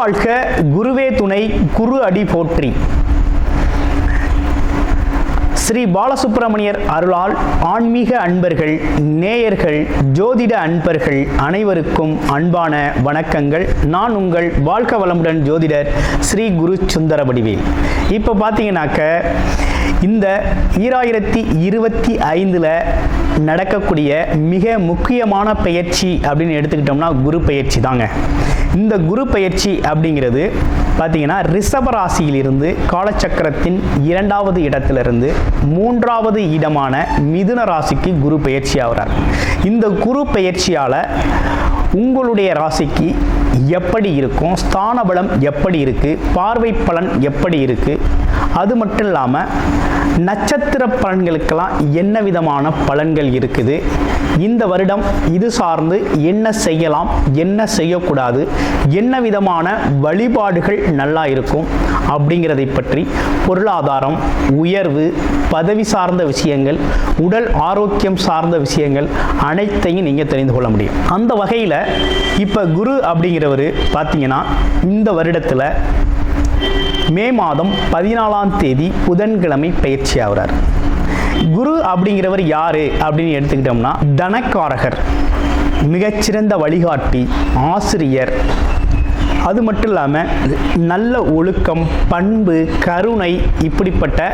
வாழ்க, குருவே துணை, குரு அடி போற்றி. ஸ்ரீ பாலசுப்பிரமணியர் அருளால் ஆன்மீக அன்பர்கள், நேயர்கள், ஜோதிட அன்பர்கள் அனைவருக்கும் அன்பான வணக்கங்கள். நான் உங்கள் வாழ்க வளமுடன் ஜோதிடர் ஸ்ரீ குரு சுந்தரவடிவேல். இப்போ பார்த்தீங்கன்னாக்க இந்த 2025 நடக்கக்கூடிய மிக முக்கியமான பயிற்சி அப்படின்னு எடுத்துக்கிட்டோம்னா குரு பயிற்சி தாங்க. இந்த குரு பயிற்சி அப்படிங்கிறது பார்த்தீங்கன்னா ரிஷப ராசியிலிருந்து காலச்சக்கரத்தின் 2வது இடத்திலிருந்து 3வது இடமான மிதுன ராசிக்கு குரு பயிற்சி ஆகிறார். இந்த குரு பயிற்சியால் உங்களுடைய ராசிக்கு எப்படி இருக்கும், ஸ்தான பலம் எப்படி இருக்குது, பார்வை பலன் எப்படி இருக்குது, அது மட்டும் இல்லாமல் நட்சத்திர பலன்களுக்கெல்லாம் என்ன விதமான பலன்கள் இருக்குது, இந்த வருடம் இது சார்ந்து என்ன செய்யலாம், என்ன செய்யக்கூடாது, என்ன விதமான வழிபாடுகள் நல்லா இருக்கும் அப்படிங்கிறதை பற்றி பொருளாதாரம், உயர்வு, பதவி சார்ந்த விஷயங்கள், உடல் ஆரோக்கியம் சார்ந்த விஷயங்கள் அனைத்தையும் நீங்கள் தெரிந்து கொள்ள முடியும். அந்த வகையில் இப்போ குரு அப்படிங்கிறவர் பார்த்தீங்கன்னா இந்த வருடத்தில் மே மாதம் 14ஆம் தேதி புதன்கிழமை பயிற்சி ஆகிறார். குரு அப்படிங்கிறவர் யாரு அப்படின்னு எடுத்துக்கிட்டோம்னா தனக்காரகர், மிகச்சிறந்த வழிகாட்டி, ஆசிரியர், அது மட்டும் இல்லாமல் நல்ல ஒழுக்கம், பண்பு, கருணை, இப்படிப்பட்ட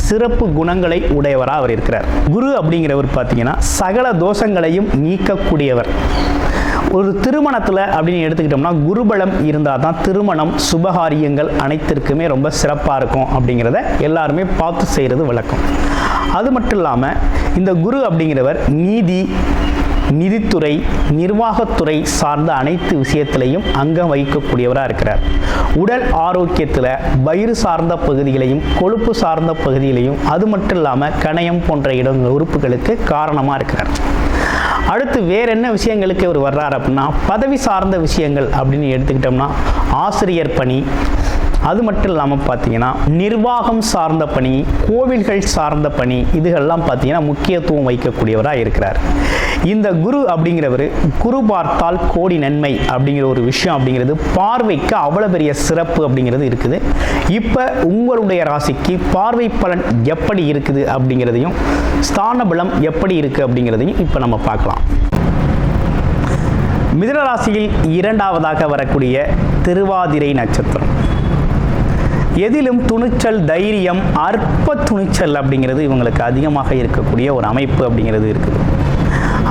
சிறப்பு குணங்களை உடையவராக அவர் இருக்கிறார். குரு அப்படிங்கிறவர் பார்த்தீங்கன்னா சகல தோஷங்களையும் நீக்கக்கூடியவர். ஒரு திருமணத்தில் அப்படின்னு எடுத்துக்கிட்டோம்னா குருபலம் இருந்தால் தான் திருமணம், சுபகாரியங்கள் அனைத்திற்குமே ரொம்ப சிறப்பாக இருக்கும் அப்படிங்கிறத எல்லாருமே பார்த்து செய்கிறது வழக்கம். அது மட்டும் இல்லாமல் இந்த குரு அப்படிங்கிறவர் நீதி, நிதித்துறை, நிர்வாகத்துறை சார்ந்த அனைத்து விஷயத்திலையும் அங்கம் வகிக்கக்கூடியவராக இருக்கிறார். உடல் ஆரோக்கியத்தில் வயிறு சார்ந்த பகுதிகளையும் கொழுப்பு சார்ந்த பகுதிகளையும் அது மட்டும் இல்லாமல் கணையம் போன்ற உறுப்புகளுக்கு காரணமாக இருக்கிறார். அடுத்து வேற என்ன விஷயங்களுக்கு இவர் வர்றார் அப்படின்னா பதவி சார்ந்த விஷயங்கள் அப்படின்னு எடுத்துக்கிட்டோம்னா ஆசிரியர் பணி, அது மட்டும் இல்லாமல் பார்த்தீங்கன்னா நிர்வாகம் சார்ந்த பணி, கோவில்கள் சார்ந்த பணி, இதுகள்லாம் பார்த்தீங்கன்னா முக்கியத்துவம் வைக்கக்கூடியவராக இருக்கிறார். இந்த குரு அப்படிங்கிறவர் குரு பார்த்தால் கோடி நன்மை அப்படிங்கிற ஒரு விஷயம் அப்படிங்கிறது பார்வைக்கு அவ்வளோ பெரிய சிறப்பு அப்படிங்கிறது இருக்குது. இப்போ உங்களுடைய ராசிக்கு பார்வை பலன் எப்படி இருக்குது அப்படிங்கிறதையும் ஸ்தான பலம் எப்படி இருக்குது அப்படிங்கிறதையும் இப்போ நம்ம பார்க்கலாம். மிதுன ராசியில் 2வதாக வரக்கூடிய திருவாதிரை நட்சத்திரம். எதிலும் துணிச்சல், தைரியம், அற்ப துணிச்சல் அப்படிங்கிறது இவங்களுக்கு அதிகமாக இருக்கக்கூடிய ஒரு அமைப்பு அப்படிங்கிறது இருக்குது.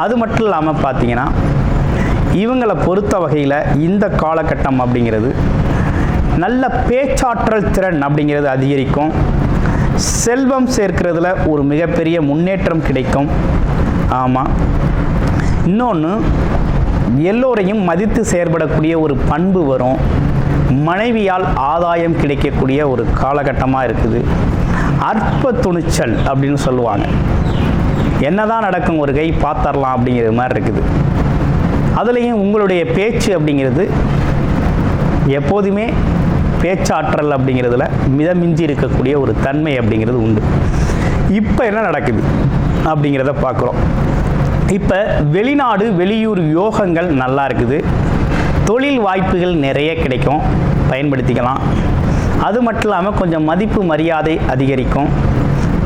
அது மட்டும் இல்லாமல் பார்த்தீங்கன்னா இவங்களை பொறுத்த வகையில் இந்த காலகட்டம் அப்படிங்கிறது நல்ல பேச்சாற்றல் திறன் அப்படிங்கிறது அதிகரிக்கும். செல்வம் சேர்க்கிறதுல ஒரு மிகப்பெரிய முன்னேற்றம் கிடைக்கும். ஆமாம், இன்னொன்று எல்லோரையும் மதித்து செயற்படக்கூடிய ஒரு பண்பு வரும். மனைவியால் ஆதாயம் கிடைக்கக்கூடிய ஒரு காலகட்டமாக இருக்குது. அற்ப துணிச்சல் அப்படின்னு சொல்லுவாங்க. என்னதான் நடக்கும் ஒரு கை பார்த்தரலாம் அப்படிங்கிற மாதிரி இருக்குது. அதுலேயும் உங்களுடைய பேச்சு அப்படிங்கிறது எப்போதுமே பேச்சாற்றல் அப்படிங்கிறதுல மிதமிஞ்சி இருக்கக்கூடிய ஒரு தன்மை அப்படிங்கிறது உண்டு. இப்போ என்ன நடக்குது அப்படிங்கிறத பார்க்குறோம். இப்போ வெளிநாடு, வெளியூர் யோகங்கள் நல்லா இருக்குது. தொழில் வாய்ப்புகள் நிறைய கிடைக்கும், பயன்படுத்திக்கலாம். அது மட்டும் இல்லாமல் கொஞ்சம் மதிப்பு மரியாதை அதிகரிக்கும்.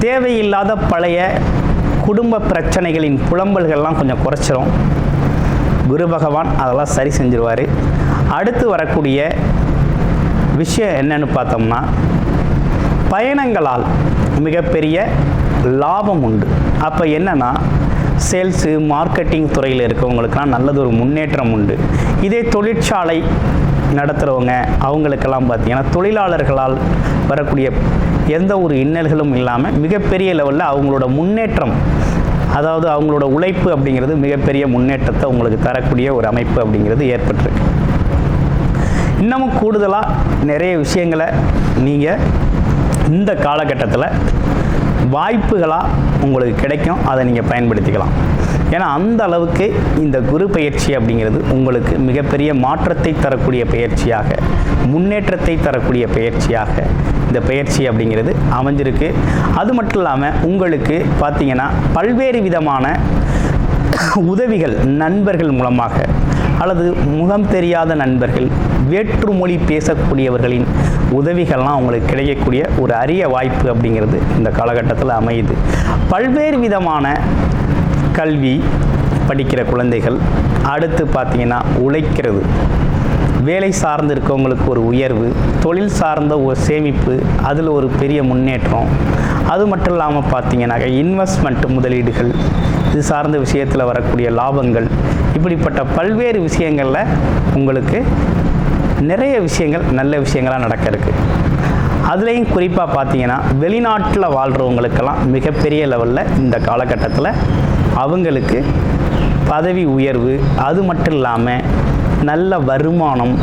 தேவையில்லாத பழைய குடும்ப பிரச்சனைகளின் புலம்பல்கள்லாம் கொஞ்சம் குறைச்சிரும். குரு பகவான் அதெல்லாம் சரி செஞ்சிருவார். அடுத்து வரக்கூடிய விஷயம் என்னன்னு பார்த்தோம்னா பயணங்களால் மிகப்பெரிய லாபம் உண்டு. அப்போ என்னன்னா சேல்ஸு, மார்க்கெட்டிங் துறையில் இருக்கவங்களுக்கெல்லாம் நல்லது ஒரு முன்னேற்றம் உண்டு. இதே தொழிற்சாலை நடத்துகிறவங்க அவங்களுக்கெல்லாம் பார்த்தீங்கன்னா தொழிலாளர்களால் வரக்கூடிய எந்த ஒரு இன்னல்களும் இல்லாமல் மிகப்பெரிய லெவலில் அவங்களோட முன்னேற்றம், அதாவது அவங்களோட உழைப்பு அப்படிங்கிறது மிகப்பெரிய முன்னேற்றத்தை உங்களுக்கு தரக்கூடிய ஒரு அமைப்பு அப்படிங்கிறது ஏற்பட்டிருக்கு. இன்னமும் கூடுதலாக நிறைய விஷயங்களை நீங்கள் இந்த காலகட்டத்தில் வாய்ப்புகளாக உங்களுக்கு கிடைக்கும். அதை நீங்கள் பயன்படுத்திக்கலாம். ஏன்னா அந்த அளவுக்கு இந்த குரு பயிற்சி அப்படிங்கிறது உங்களுக்கு மிகப்பெரிய மாற்றத்தை தரக்கூடிய பயிற்சியாக, முன்னேற்றத்தை தரக்கூடிய பயிற்சியாக இந்த பயிற்சி அப்படிங்கிறது அமைஞ்சிருக்கு. அது மட்டும் இல்லாமல் உங்களுக்கு பார்த்தீங்கன்னா பல்வேறு விதமான உதவிகள் நண்பர்கள் மூலமாக, அல்லது முகம் தெரியாத நண்பர்கள், வேற்றுமொழி பேசக்கூடியவர்களின் உதவிகள்லாம் உங்களுக்கு கிடைக்கக்கூடிய ஒரு அரிய வாய்ப்பு அப்படிங்கிறது இந்த காலகட்டத்தில் அமையுது. பல்வேறு விதமான கல்வி படிக்கிற குழந்தைகள், அடுத்து பார்த்திங்கன்னா உழைக்கிறது, வேலை சார்ந்து இருக்கவங்களுக்கு ஒரு உயர்வு, தொழில் சார்ந்த ஒரு சேமிப்பு, அதில் ஒரு பெரிய முன்னேற்றம், அது மட்டும் இல்லாமல் பார்த்தீங்கன்னாக்க இன்வெஸ்ட்மெண்ட் முதலீடுகள், இது சார்ந்த விஷயத்தில் வரக்கூடிய லாபங்கள், இப்படிப்பட்ட பல்வேறு விஷயங்களில் உங்களுக்கு நிறைய விஷயங்கள் நல்ல விஷயங்களாக நடக்க இருக்குது. அதுலேயும் குறிப்பாக பார்த்தீங்கன்னா வெளிநாட்டில் வாழ்கிறவங்களுக்கெல்லாம் மிகப்பெரிய லெவலில் இந்த காலகட்டத்தில் அவங்களுக்கு பதவி உயர்வு, அது மட்டும் இல்லாமல் நல்ல வருமானம்,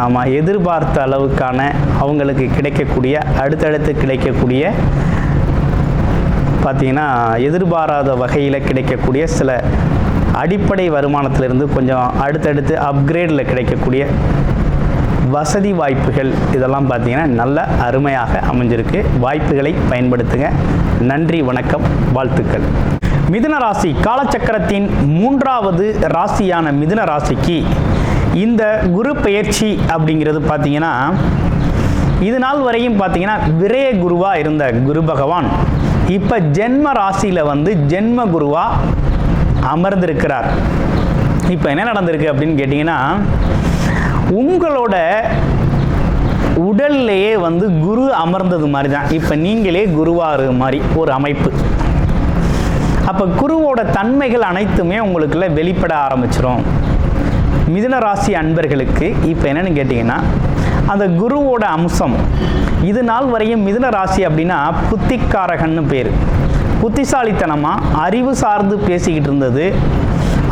ஆமாம், எதிர்பார்த்த அளவுக்கான அவங்களுக்கு கிடைக்கக்கூடிய அடுத்தடுத்து கிடைக்கக்கூடிய பார்த்திங்கன்னா எதிர்பாராத வகையில் கிடைக்கக்கூடிய சில அடிப்படை வருமானத்திலிருந்து கொஞ்சம் அடுத்தடுத்து அப்கிரேடில் கிடைக்கக்கூடிய வசதி வாய்ப்புகள், இதெல்லாம் பார்த்திங்கன்னா நல்ல அருமையாக அமைஞ்சிருக்கு. வாய்ப்புகளை பயன்படுத்துங்க. நன்றி, வணக்கம், வாழ்த்துக்கள். மிதுன ராசி காலச்சக்கரத்தின் 3வது ராசியான மிதுன ராசிக்கு இந்த குரு பெயர்ச்சி அப்படிங்கிறது பார்த்தீங்கன்னா இது நாள் வரையும் பார்த்தீங்கன்னா விரய குருவாக இருந்த குரு பகவான் இப்போ ஜென்ம ராசியில் வந்து ஜென்ம குருவாக அமர்ந்திருக்கிறார். இப்போ என்ன நடந்திருக்கு அப்படின்னு கேட்டிங்கன்னா, உங்களோட உடல்லையே வந்து குரு அமர்ந்தது மாதிரி தான் இப்போ நீங்களே குருவாரு மாதிரி ஒரு அமைப்பு. அப்போ குருவோட தன்மைகள் அனைத்துமே உங்களுக்குள்ள வெளிப்பட ஆரம்பிச்சிடும். மிதுன ராசி அன்பர்களுக்கு இப்போ என்னென்னு கேட்டிங்கன்னா, அந்த குருவோட அம்சம் இது நாள் வரையும் மிதுன ராசி அப்படின்னா புத்திக்காரகன்னு பேர். புத்திசாலித்தனமாக அறிவு சார்ந்து பேசிக்கிட்டு இருந்தது.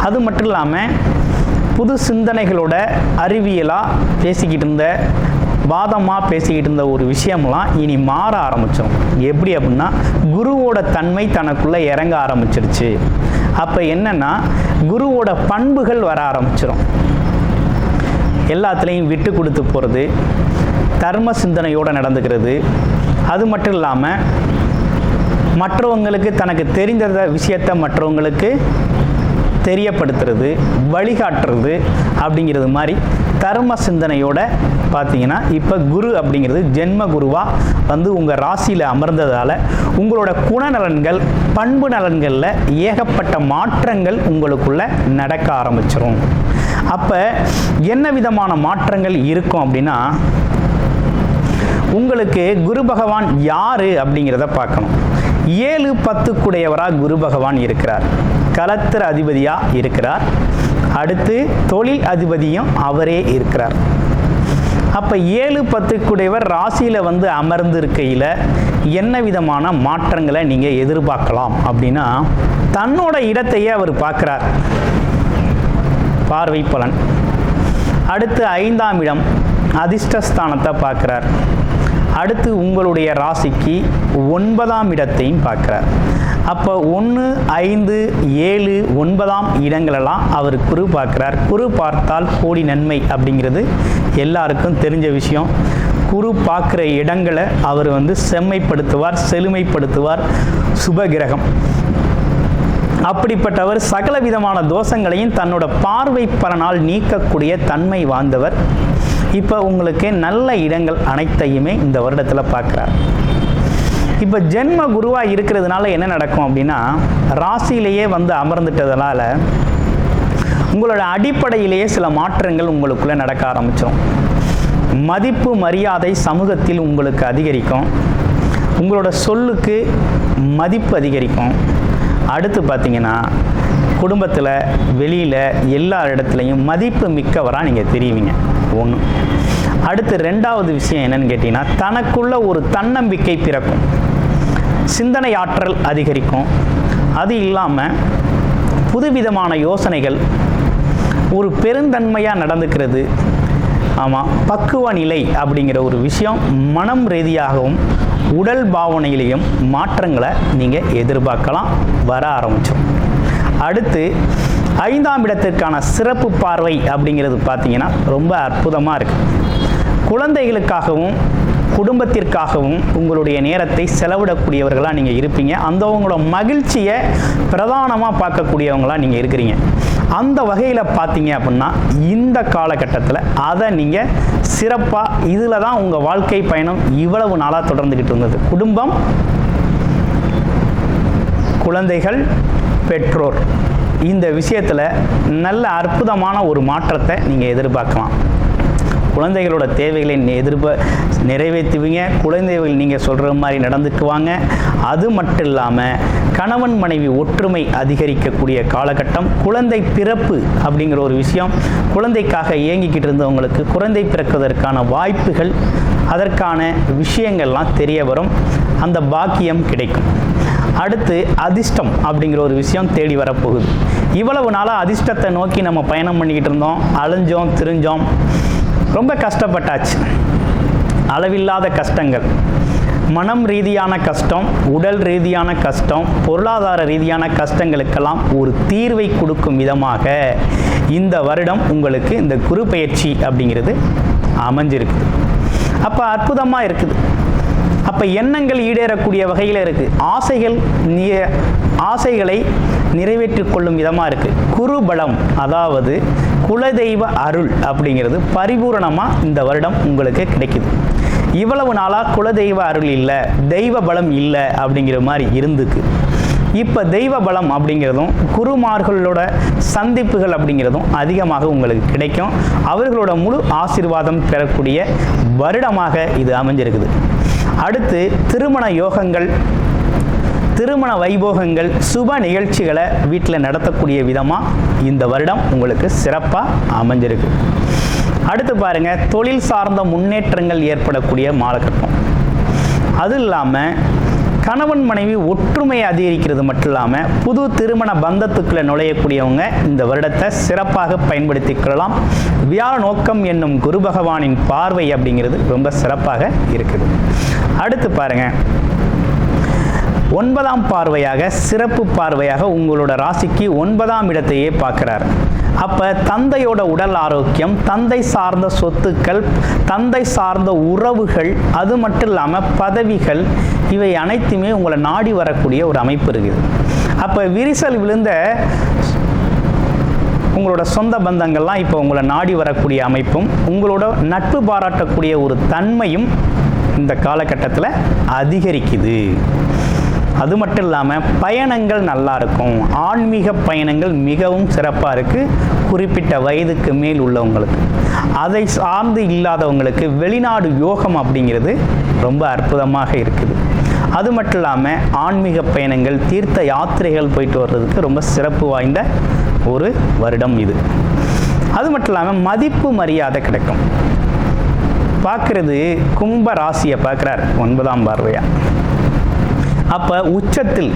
அது மட்டும் இல்லாமல் புது சிந்தனைகளோட அறிவியலாக பேசிக்கிட்டு இருந்த, வாதமாக பேசிக்கிட்டு இருந்த ஒரு விஷயம்லாம் இனி மாற ஆரம்பித்தோம். எப்படி அப்படின்னா குருவோட தன்மை தனக்குள்ளே இறங்க ஆரம்பிச்சிருச்சு. அப்போ என்னென்னா குருவோட பண்புகள் வர ஆரம்பிச்சிடும். எல்லாத்துலேயும் விட்டு கொடுத்து போகிறது, தர்ம சிந்தனையோடு நடந்துக்கிறது, அது மட்டும் இல்லாமல் மற்றவங்களுக்கு தனக்கு தெரிந்த விஷயத்தை மற்றவங்களுக்கு தெரியப்படுத்துறது, வழிகாட்டுறது அப்படிங்கிறது மாதிரி தர்ம சிந்தனையோட பார்த்தீங்கன்னா இப்போ குரு அப்படிங்கிறது ஜென்ம குருவாக வந்து உங்கள் ராசியில் அமர்ந்ததால் உங்களோட குணநலன்கள், பண்பு நலன்களில் ஏகப்பட்ட மாற்றங்கள் உங்களுக்குள்ள நடக்க ஆரம்பிச்சிடும். அப்போ என்ன விதமான மாற்றங்கள் இருக்கும் அப்படின்னா, உங்களுக்கு குரு பகவான் யார் அப்படிங்கிறத பார்க்கணும். 7-10 கூடையவராக குரு பகவான் இருக்கிறார். களத்திர அதிபதியாக இருக்கிறார். அடுத்து தொழில் அதிபதியும் அவரே இருக்கிறார். அப்போ 7-10 கூடையவர் ராசியில் வந்து அமர்ந்து இருக்கையில் என்ன விதமான மாற்றங்களை நீங்கள் எதிர்பார்க்கலாம் அப்படின்னா, தன்னோட இடத்தையே அவர் பார்க்குறார், பார்வை பலன். அடுத்து 5ஆம் இடம் அதிர்ஷ்டஸ்தானத்தை பார்க்குறார். அடுத்து உங்களுடைய ராசிக்கு 9ஆம் இடத்தையும் பார்க்குறார். அப்போ 1, 5, 7, 9ஆம் இடங்களெல்லாம் அவர் குரு பார்க்குறார். குரு பார்த்தால் கோடி நன்மை அப்படிங்கிறது எல்லாருக்கும் தெரிஞ்ச விஷயம். குரு பார்க்குற இடங்களை அவர் வந்து செம்மைப்படுத்துவார், செழுமைப்படுத்துவார், சுபகிரகம். அப்படிப்பட்டவர் சகல விதமான தோஷங்களையும் தன்னோட பார்வை பலனால் நீக்கக்கூடிய தன்மை வாழ்ந்தவர். இப்போ உங்களுக்கு நல்ல இடங்கள் அனைத்தையுமே இந்த வருடத்தில் பார்க்குறார். இப்போ ஜென்ம குருவாக இருக்கிறதுனால என்ன நடக்கும் அப்படின்னா, ராசியிலேயே வந்து அமர்ந்துட்டதுனால உங்களோட அடிப்படையிலேயே சில மாற்றங்கள் உங்களுக்குள்ளே நடக்க ஆரம்பிச்சிடும். மதிப்பு மரியாதை சமூகத்தில் உங்களுக்கு அதிகரிக்கும். உங்களோட சொல்லுக்கு மதிப்பு அதிகரிக்கும். அடுத்து பார்த்தீங்கன்னா குடும்பத்தில், வெளியில், எல்லா இடத்துலையும் மதிப்பு மிக்கவராக நீங்கள் தெரியுவீங்க. ஒன்று. அடுத்து 2வது விஷயம் என்னன்னு கேட்டிங்கன்னா, தனக்குள்ள ஒரு தன்னம்பிக்கை பிறக்கும், சிந்தனை ஆற்றல் அதிகரிக்கும். அது இல்லாமல் புதுவிதமான யோசனைகள், ஒரு பெருந்தன்மையாக நடந்துக்கிறது, ஆமாம், பக்குவ நிலை அப்படிங்கிற ஒரு விஷயம் மனம் ரீதியாகவும் உடல் பாவனையிலையும் மாற்றங்களை நீங்கள் எதிர்பார்க்கலாம், வர ஆரம்பித்தோம். அடுத்து 5ஆம் இடத்திற்கான சிறப்பு பார்வை அப்படிங்கிறது பார்த்தீங்கன்னா ரொம்ப அற்புதமாக இருக்குது. குழந்தைகளுக்காகவும் குடும்பத்திற்காகவும் உங்களுடைய நேரத்தை செலவிடக்கூடியவர்களாக நீங்கள் இருப்பீங்க. அந்த உங்களோட மகிழ்ச்சியை பிரதானமாக பார்க்கக்கூடியவங்களாக நீங்கள் இருக்கிறீங்க. அந்த வகையில் பார்த்தீங்க அப்படின்னா இந்த காலகட்டத்தில் அதை நீங்கள் சிறப்பாக, இதில் தான் உங்கள் வாழ்க்கை பயணம் இவ்வளவு நாளாக தொடர்ந்துக்கிட்டு இருந்தது. குடும்பம், குழந்தைகள், பெற்றோர், இந்த விஷயத்தில் நல்ல அற்புதமான ஒரு மாற்றத்தை நீங்கள் எதிர்பார்க்கலாம். குழந்தைகளோட தேவைகளை நிறைவேற்றுவீங்க. குழந்தைகள் நீங்கள் சொல்கிற மாதிரி நடந்துக்குவாங்க. அது மட்டும் இல்லாமல் கணவன் மனைவி ஒற்றுமை அதிகரிக்கக்கூடிய காலகட்டம். குழந்தை பிறப்பு அப்படிங்கிற ஒரு விஷயம், குழந்தைக்காக இயங்கிக்கிட்டு இருந்தவங்களுக்கு குழந்தை பிறக்குவதற்கான வாய்ப்புகள், அதற்கான விஷயங்கள்லாம் தெரிய வரும். அந்த பாக்கியம் கிடைக்கும். அடுத்து அதிர்ஷ்டம் அப்படிங்கிற ஒரு விஷயம் தேடி வரப்போகுது. இவ்வளவு நாளாக அதிர்ஷ்டத்தை நோக்கி நம்ம பயணம் பண்ணிக்கிட்டு இருந்தோம், அலைஞ்சோம், திரிஞ்சோம், ரொம்ப கஷ்டப்பட்டாச்சு. அளவில்லாத கஷ்டங்கள், மனம் ரீதியான கஷ்டம், உடல் ரீதியான கஷ்டம், பொருளாதார ரீதியான கஷ்டங்களுக்கெல்லாம் ஒரு தீர்வை கொடுக்கும் விதமாக இந்த வருடம் உங்களுக்கு இந்த குரு பயிற்சி அப்படிங்கிறது அமைஞ்சிருக்குது. அப்போ அற்புதமாக இருக்குது. அப்போ எண்ணங்கள் ஈடேறக்கூடிய வகையில் இருக்குது. ஆசைகளை நிறைவேற்றிக் கொள்ளும் விதமாக இருக்குது. குருபலம், அதாவது குலதெய்வ அருள் அப்படிங்கிறது பரிபூரணமாக இந்த வருடம் உங்களுக்கு கிடைக்குது. இவ்வளவு நாளாக குலதெய்வ அருள் இல்லை, தெய்வ பலம் இல்லை அப்படிங்கிற மாதிரி இருந்துக்கு. இப்போ தெய்வ பலம் அப்படிங்கிறதும் குருமார்களோட சந்திப்புகள் அப்படிங்கிறதும் அதிகமாக உங்களுக்கு கிடைக்கும். அவர்களோட முழு ஆசீர்வாதம் பெறக்கூடிய வருடமாக இது அமைஞ்சிருக்குது. அடுத்து திருமண யோகங்கள், திருமண வைபோகங்கள், சுப நிகழ்ச்சிகளை வீட்டில் நடத்தக்கூடிய விதமாக இந்த வருடம் உங்களுக்கு சிறப்பாக அமைஞ்சிருக்கு. அடுத்து பாருங்க, தொழில் சார்ந்த முன்னேற்றங்கள் ஏற்படக்கூடிய மாலகட்டம். அது இல்லாமல் கணவன் மனைவி ஒற்றுமையை அதிகரிக்கிறது மட்டும் இல்லாமல் புது திருமண பந்தத்துக்குள்ளே நுழையக்கூடியவங்க இந்த வருடத்தை சிறப்பாக பயன்படுத்தி கொள்ளலாம். வியாழ நோக்கம் என்னும் குரு பகவானின் பார்வை அப்படிங்கிறது ரொம்ப சிறப்பாக இருக்குது. அடுத்து பாருங்க, 9ஆம் பார்வையாக, சிறப்பு பார்வையாக உங்களோட ராசிக்கு 9ஆம் இடத்தையே பார்க்கிறார். அப்போ தந்தையோட உடல் ஆரோக்கியம், தந்தை சார்ந்த சொத்துக்கள், தந்தை சார்ந்த உறவுகள், அது மட்டும் இல்லாமல் பதவிகள், இவை அனைத்துமே உங்களை நாடி வரக்கூடிய ஒரு அமைப்பு இருக்குது. அப்போ விரிசல் விழுந்த உங்களோட சொந்த பந்தங்கள்லாம் இப்போ உங்களை நாடி வரக்கூடிய அமைப்பும், உங்களோட நட்பு பாராட்டக்கூடிய ஒரு தன்மையும் இந்த காலகட்டத்தில் அதிகரிக்குது. அது மட்டும் இல்லாமல் பயணங்கள் நல்லா இருக்கும். ஆன்மீக பயணங்கள் மிகவும் சிறப்பாக இருக்குது. குறிப்பிட்ட வயதுக்கு மேல் உள்ளவங்களுக்கு, அதை சார்ந்து இல்லாதவங்களுக்கு வெளிநாடு யோகம் அப்படிங்கிறது ரொம்ப அற்புதமாக இருக்குது. அது மட்டும் இல்லாமல் ஆன்மீக பயணங்கள், தீர்த்த யாத்திரைகள் போயிட்டு வர்றதுக்கு ரொம்ப சிறப்பு வாய்ந்த ஒரு வருடம் இது. அது மட்டும் இல்லாமல் மதிப்பு மரியாதை கிடைக்கும். பார்க்குறது கும்ப ராசியை பார்க்குறார் 9ஆம் பார்வையா. அப்போ உச்சத்தில்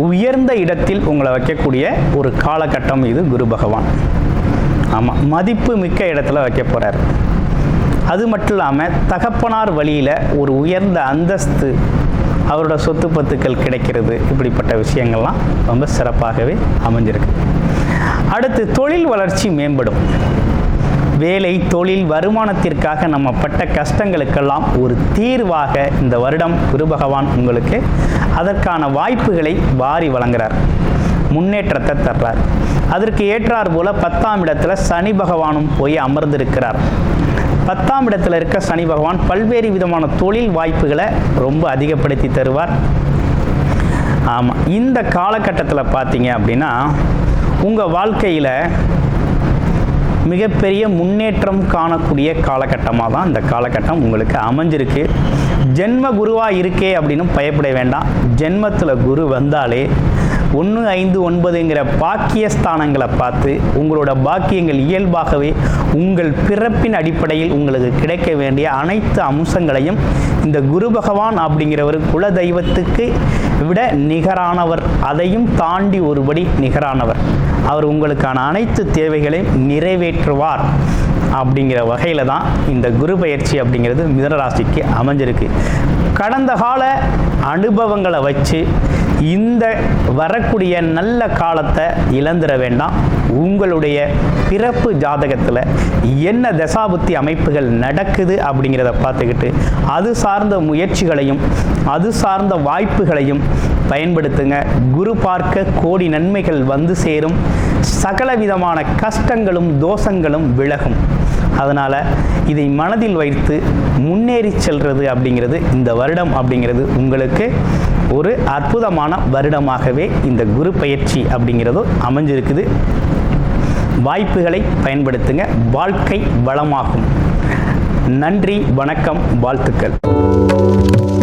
உயர்ந்த இடத்தில் உங்களை வைக்கக்கூடிய ஒரு காலகட்டம் இது குரு பகவான். ஆமாம், மதிப்பு மிக்க இடத்துல வைக்க போகிறார். அது மட்டும் இல்லாமல் தகப்பனார் வழியில் ஒரு உயர்ந்த அந்தஸ்து, அவரோட சொத்து பத்துக்கள் கிடைக்கிறது, இப்படிப்பட்ட விஷயங்கள்லாம் ரொம்ப சிறப்பாகவே அமைஞ்சிருக்கு. அடுத்து தொழில் வளர்ச்சி மேம்படும். வேலை, தொழில், வருமானத்திற்காக நம்ம பட்ட கஷ்டங்களுக்கெல்லாம் ஒரு தீர்வாக இந்த வருடம் குரு பகவான் உங்களுக்கு அதற்கான வாய்ப்புகளை வாரி வழங்குகிறார், முன்னேற்றத்தை தர்றார். அதற்கு ஏற்றார் போல 10ஆம் இடத்துல சனி பகவானும் போய் அமர்ந்திருக்கிறார். 10ஆம் இடத்துல இருக்க சனி பகவான் பல்வேறு விதமான தொழில் வாய்ப்புகளை ரொம்ப அதிகப்படுத்தி தருவார். ஆமாம், இந்த காலகட்டத்தில் பார்த்தீங்க அப்படின்னா உங்கள் வாழ்க்கையில் மிகப்பெரிய முன்னேற்றம் காணக்கூடிய காலகட்டமாக தான் இந்த காலகட்டம் உங்களுக்கு அமைஞ்சிருக்கு. ஜென்ம குருவாக இருக்கே அப்படின்னு பயப்பட வேண்டாம். ஜென்மத்தில் குரு வந்தாலே 1, 5, 9ங்கிற பாக்கியஸ்தானங்களை பார்த்து உங்களோட பாக்கியங்கள் இயல்பாகவே உங்கள் பிறப்பின் அடிப்படையில் உங்களுக்கு கிடைக்க வேண்டிய அனைத்து அம்சங்களையும் இந்த குரு பகவான் அப்படிங்கிறவர் குல தெய்வத்துக்கு விட நிகரானவர், அதையும் தாண்டி ஒருபடி நிகரானவர். அவர் உங்களுக்கான அனைத்து தேவைகளையும் நிறைவேற்றுவார். அப்படிங்கிற வகையில் தான் இந்த குரு பயிற்சி அப்படிங்கிறது மிதுன ராசிக்கு அமைஞ்சிருக்கு. கடந்த கால அனுபவங்களை வச்சு இந்த வரக்கூடிய நல்ல காலத்தை இழந்துட வேண்டாம். உங்களுடைய பிறப்பு ஜாதகத்தில் என்ன தசாபுத்தி அமைப்புகள் நடக்குது அப்படிங்கிறத பார்த்துக்கிட்டு அது சார்ந்த முயற்சிகளையும் அது சார்ந்த வாய்ப்புகளையும் பயன்படுத்துங்க. குரு பார்க்க கோடி நன்மைகள் வந்து சேரும். சகல விதமான கஷ்டங்களும் தோஷங்களும் விலகும். அதனால் இதை மனதில் வைத்து முன்னேறி செல்வது அப்படிங்கிறது இந்த வருடம் அப்படிங்கிறது உங்களுக்கு ஒரு அற்புதமான வருடமாகவே இந்த குரு பயிற்சி அப்படிங்கிறது அமைஞ்சிருக்குது. வாய்ப்புகளை பயன்படுத்துங்க. வாழ்க்கை வளமாகும். நன்றி, வணக்கம், வாழ்த்துக்கள்.